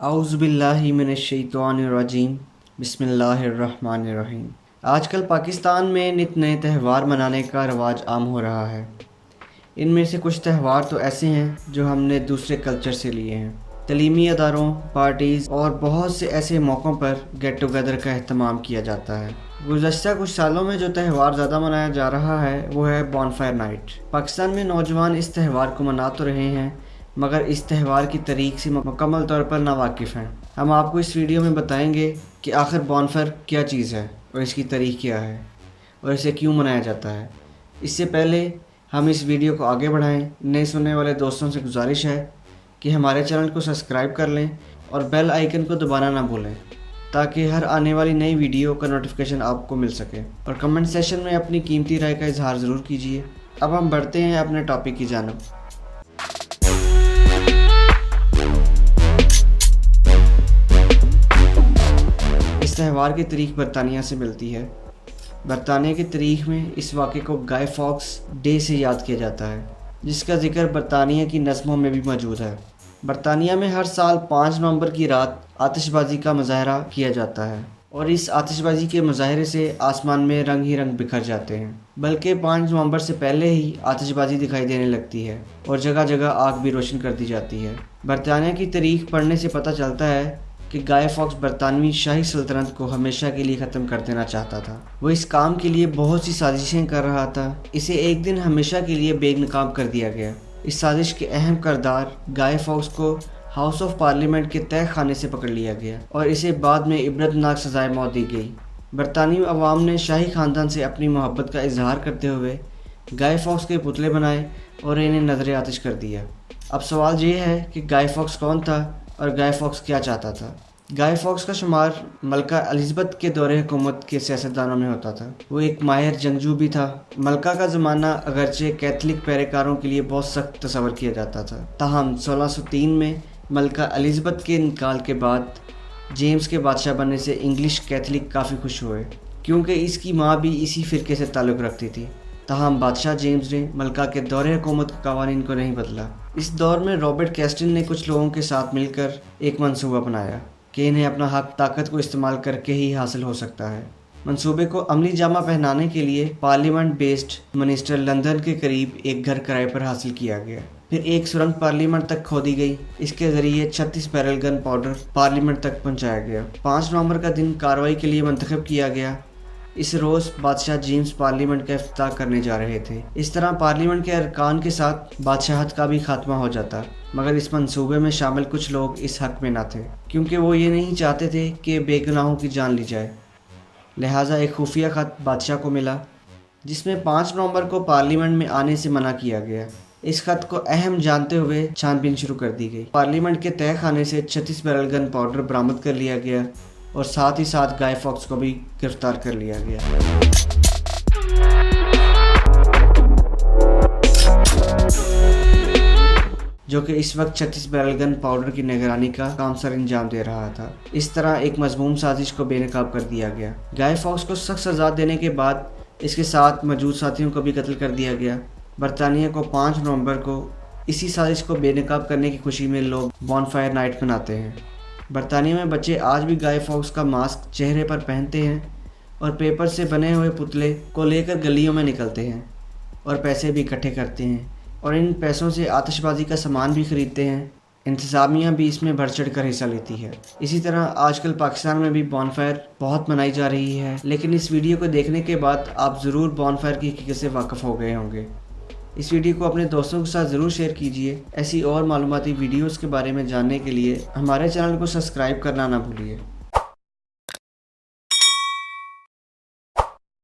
اعوذ باللہ من الشیطان الرجیم بسم اللہ الرحمن الرحیم۔ آج کل پاکستان میں نت نئے تہوار منانے کا رواج عام ہو رہا ہے۔ ان میں سے کچھ تہوار تو ایسے ہیں جو ہم نے دوسرے کلچر سے لیے ہیں۔ تعلیمی اداروں، پارٹیز اور بہت سے ایسے موقعوں پر گیٹ ٹوگیدر کا اہتمام کیا جاتا ہے۔ گزشتہ کچھ سالوں میں جو تہوار زیادہ منایا جا رہا ہے وہ ہے بون فائر نائٹ۔ پاکستان میں نوجوان اس تہوار کو منا تو رہے ہیں مگر اس تہوار کی تاریخ سے مکمل طور پر ناواقف ہیں۔ ہم آپ کو اس ویڈیو میں بتائیں گے کہ آخر بون فائر کیا چیز ہے اور اس کی تاریخ کیا ہے اور اسے کیوں منایا جاتا ہے۔ اس سے پہلے ہم اس ویڈیو کو آگے بڑھائیں، نئے سننے والے دوستوں سے گزارش ہے کہ ہمارے چینل کو سبسکرائب کر لیں اور بیل آئیکن کو دبانا نہ بھولیں تاکہ ہر آنے والی نئی ویڈیو کا نوٹیفیکیشن آپ کو مل سکے، اور کمنٹ سیشن میں اپنی قیمتی رائے کا اظہار ضرور کیجیے۔ اب ہم بڑھتے ہیں اپنے ٹاپک کی جانب۔ اس تہوار کی تاریخ برطانیہ سے ملتی ہے۔ برطانیہ کی تاریخ میں اس واقعے کو گائے فاکس ڈے سے یاد کیا جاتا ہے، جس کا ذکر برطانیہ کی نظموں میں بھی موجود ہے۔ برطانیہ میں ہر سال 5 نومبر کی رات آتش بازی کا مظاہرہ کیا جاتا ہے، اور اس آتش بازی کے مظاہرے سے آسمان میں رنگ ہی رنگ بکھر جاتے ہیں، بلکہ 5 نومبر سے پہلے ہی آتش بازی دکھائی دینے لگتی ہے اور جگہ جگہ آگ بھی روشن کر دی جاتی ہے۔ برطانیہ کی تاریخ پڑھنے سے پتہ چلتا ہے کہ گائے فاکس برطانوی شاہی سلطنت کو ہمیشہ کے لیے ختم کر دینا چاہتا تھا۔ وہ اس کام کے لیے بہت سی سازشیں کر رہا تھا۔ اسے ایک دن ہمیشہ کے لیے بے نقاب کر دیا گیا۔ اس سازش کے اہم کردار گائے فاکس کو ہاؤس آف پارلیمنٹ کے تہہ خانے سے پکڑ لیا گیا اور اسے بعد میں عبرتناک سزائے موت دی گئی۔ برطانوی عوام نے شاہی خاندان سے اپنی محبت کا اظہار کرتے ہوئے گائے فاکس کے پتلے بنائے اور انہیں نظر آتش کر دیا۔ اب سوال یہ ہے کہ گائے فاکس کون تھا اور گائے فاکس کیا چاہتا تھا؟ گائے فاکس کا شمار ملکہ الزبتھ کے دور حکومت کے سیاستدانوں میں ہوتا تھا۔ وہ ایک ماہر جنگجو بھی تھا۔ ملکہ کا زمانہ اگرچہ کیتھولک پیروکاروں کے لیے بہت سخت تصور کیا جاتا تھا، تاہم 1603 میں ملکہ الزبتھ کے انتقال کے بعد جیمز کے بادشاہ بننے سے انگلش کیتھولک کافی خوش ہوئے، کیونکہ اس کی ماں بھی اسی فرقے سے تعلق رکھتی تھی۔ تاہم بادشاہ جیمز نے ملکہ کے دور حکومت کے قوانین کو نہیں بدلا۔ اس دور میں رابرٹ کیسٹن نے کچھ لوگوں کے ساتھ مل کر ایک منصوبہ بنایا کہ انہیں اپنا حق طاقت کو استعمال کر کے ہی حاصل ہو سکتا ہے۔ منصوبے کو عملی جامہ پہنانے کے لیے پارلیمنٹ بیسڈ منسٹر لندن کے قریب ایک گھر کرائے پر حاصل کیا گیا۔ پھر ایک سرنگ پارلیمنٹ تک کھودی گئی۔ اس کے ذریعے 36 بیرل گن پاؤڈر پارلیمنٹ تک پہنچایا گیا۔ 5 نومبر کا دن کارروائی کے لیے منتخب کیا گیا۔ اس روز بادشاہ جیمز پارلیمنٹ کا افتتاح کرنے جا رہے تھے۔ اس طرح پارلیمنٹ کے ارکان کے ساتھ بادشاہت کا بھی خاتمہ ہو جاتا، مگر اس منصوبے میں شامل کچھ لوگ اس حق میں نہ تھے، کیونکہ وہ یہ نہیں چاہتے تھے کہ بے گناہوں کی جان لی جائے۔ لہٰذا ایک خفیہ خط بادشاہ کو ملا جس میں 5 نومبر کو پارلیمنٹ میں آنے سے منع کیا گیا۔ اس خط کو اہم جانتے ہوئے چھان بین شروع کر دی گئی۔ پارلیمنٹ کے تہہ خانے سے 36 بیرل گن پاؤڈر برآمد کر لیا گیا اور ساتھ ہی ساتھ گائے فاکس کو بھی گرفتار کر لیا گیا۔ جو کہ اس وقت 36 بیرل گن پاؤڈر کی نگرانی کا کام سر انجام دے رہا تھا۔ اس طرح ایک مذموم سازش کو بے نقاب کر دیا گیا۔ گائے فاکس کو سخت سزا دینے کے بعد اس کے ساتھ موجود ساتھیوں کو بھی قتل کر دیا گیا۔ برطانیہ کو 5 نومبر کو اسی سازش کو بے نقاب کرنے کی خوشی میں لوگ بون فائر نائٹ مناتے ہیں۔ برطانیہ میں بچے آج بھی گائے فاکس کا ماسک چہرے پر پہنتے ہیں اور پیپر سے بنے ہوئے پتلے کو لے کر گلیوں میں نکلتے ہیں اور پیسے بھی اکٹھے کرتے ہیں، اور ان پیسوں سے آتش بازی کا سامان بھی خریدتے ہیں۔ انتظامیہ بھی اس میں بڑھ چڑھ کر حصہ لیتی ہے۔ اسی طرح آج کل پاکستان میں بھی بون فائر بہت منائی جا رہی ہے، لیکن اس ویڈیو کو دیکھنے کے بعد آپ ضرور بون فائر کی حقیقت سے واقف ہو گئے ہوں گے۔ اس ویڈیو کو اپنے دوستوں کے ساتھ ضرور شیئر کیجیے۔ ایسی اور معلوماتی ویڈیوز کے بارے میں جاننے کے لیے ہمارے چینل کو سبسکرائب کرنا نہ بھولیے۔